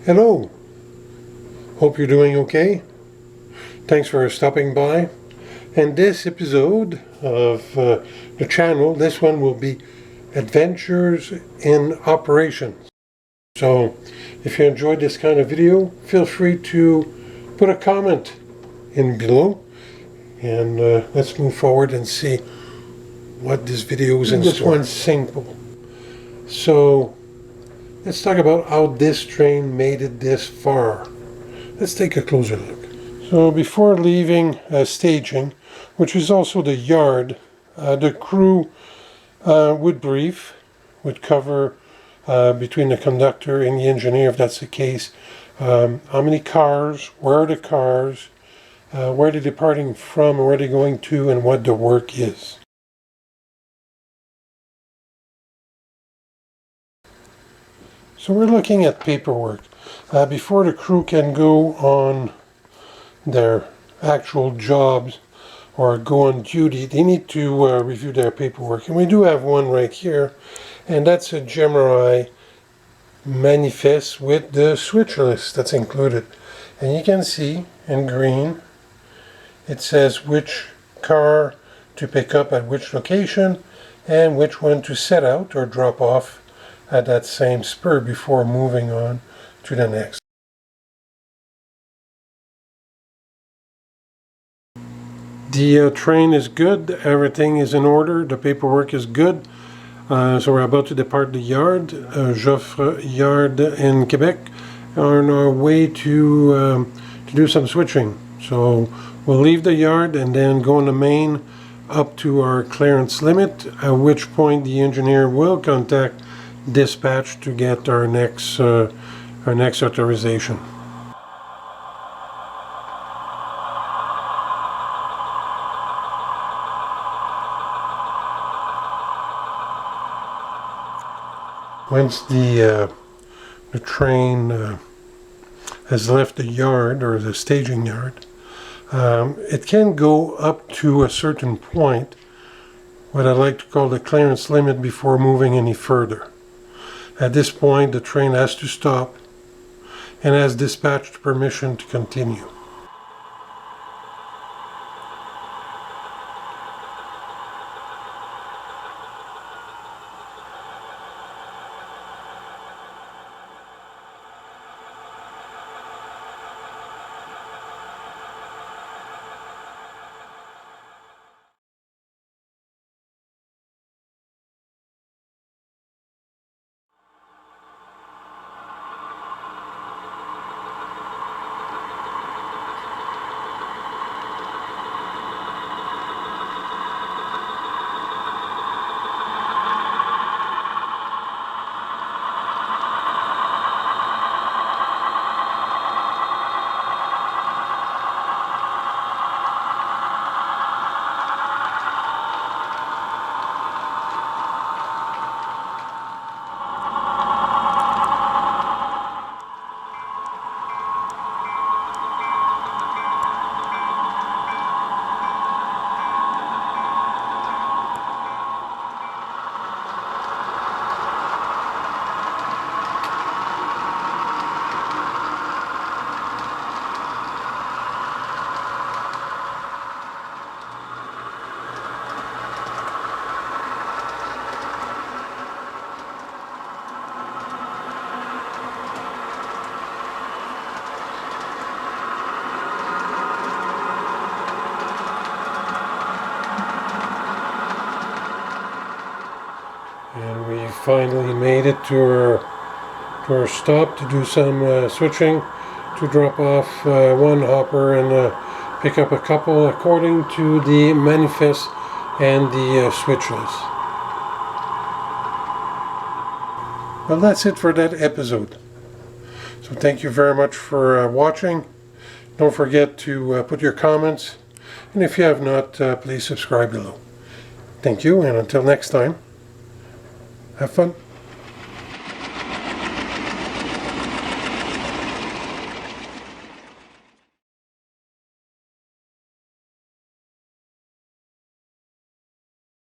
Hello, hope you're doing okay. Thanks for stopping by. And this episode of the channel, this one will be Adventures in Operations. So if you enjoyed this kind of video, feel free to put a comment in below, and let's move forward and see what this video is in store. This one's simple. So let's talk about how this train made it this far. Let's take a closer look. So before leaving staging, which is also the yard, the crew would brief, would cover between the conductor and the engineer, if that's the case, how many cars, where are the cars, where they're departing from, where they're going to, and what the work is. So we're looking at paperwork. Before the crew can go on their actual jobs or go on duty, they need to review their paperwork. And we do have one right here, and that's a JMRI manifeste with the switch list that's included. And you can see in green, it says which car to pick up at which location and which one to set out or drop off at that same spur before moving on to the next. The train is good, everything is in order, the paperwork is good. So we're about to depart the yard, Joffre Yard in Quebec, on our way to do some switching. So we'll leave the yard and then go on the main up to our clearance limit, at which point the engineer will contact dispatch to get our next authorization. Once the train has left the yard or the staging yard, it can go up to a certain point, what I like to call the clearance limit, before moving any further. At this point, the train has to stop and has dispatched permission to continue. And we finally made it to our stop to do some switching, to drop off one hopper and pick up a couple according to the manifeste and the switch list. Well, that's it for that episode. So thank you very much for watching. Don't forget to put your comments, and if you have not, please subscribe below. Thank you, and until next time, have fun.